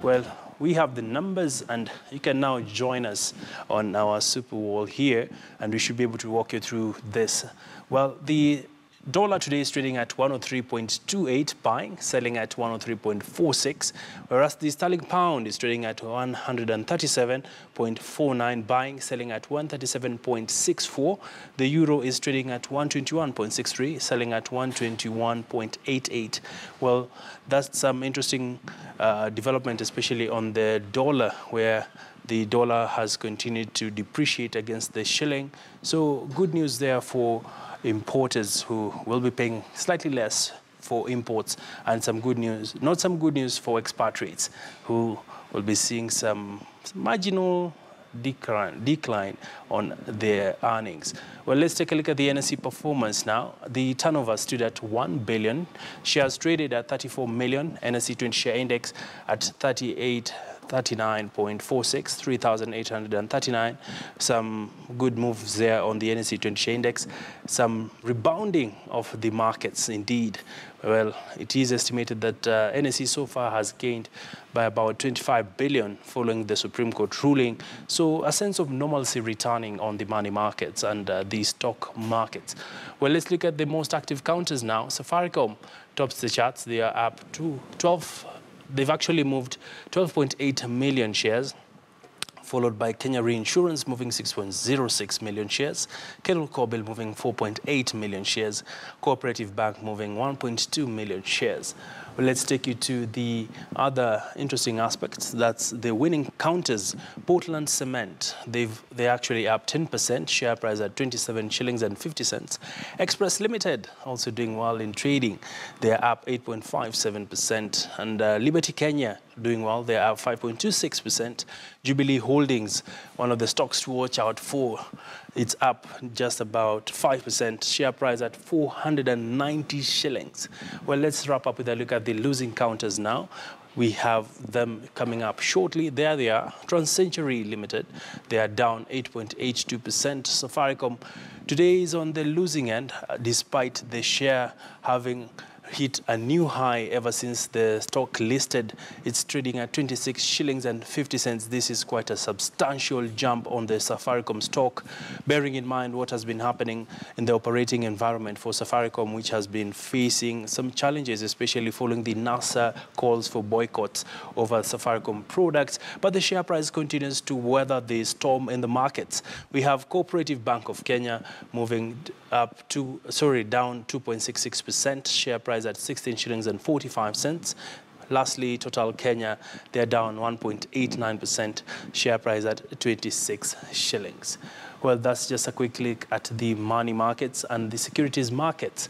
Well, we have the numbers, and you can now join us on our super wall here, and we should be able to walk you through this. Well, the dollar today is trading at 103.28 buying, selling at 103.46, whereas the sterling pound is trading at 137.49 buying, selling at 137.64. The euro is trading at 121.63, selling at 121.88. Well, that's some interesting development, especially on the dollar, where the dollar has continued to depreciate against the shilling. So good news there for importers who will be paying slightly less for imports, and some good news, not some good news for expatriates who will be seeing some marginal decline on their earnings. Well, let's take a look at the NSE performance now. The turnover stood at 1 billion. Shares traded at 34 million. NSE 20 share index at 39.46, 3,839. Some good moves there on the NSE 20 share index. Some rebounding of the markets indeed. Well, it is estimated that NSE so far has gained by about 25 billion following the Supreme Court ruling. So a sense of normalcy returning on the money markets and the stock markets. Well, let's look at the most active counters now. Safaricom tops the charts. They are up to 12. They've actually moved 12.8 million shares, followed by Kenya Reinsurance moving 6.06 million shares, Kettle Corbill moving 4.8 million shares, Cooperative Bank moving 1.2 million shares. Well, let's take you to the other interesting aspects. That's the winning counters. Portland Cement, they're actually up 10%, share price at 27 shillings and 50 cents. Express Limited also doing well in trading. They're up 8.57%. And Liberty Kenya doing well. They're up 5.26%. Jubilee Holdings, one of the stocks to watch out for. It's up just about 5%, share price at 490 shillings. Well, let's wrap up with a look at the losing counters now. We have them coming up shortly. There they are. TransCentury Limited, they are down 8.82%. Safaricom today is on the losing end, despite the share having hit a new high ever since the stock listed. It's trading at 26 shillings and 50 cents. This is quite a substantial jump on the Safaricom stock, bearing in mind what has been happening in the operating environment for Safaricom, which has been facing some challenges, especially following the NASA calls for boycotts over Safaricom products. But the share price continues to weather the storm in the markets. We have Cooperative Bank of Kenya moving down 2.66%, share price at 16 shillings and 45 cents. Lastly, Total Kenya, they're down 1.89%, share price at 26 shillings. Well, that's just a quick look at the money markets and the securities markets.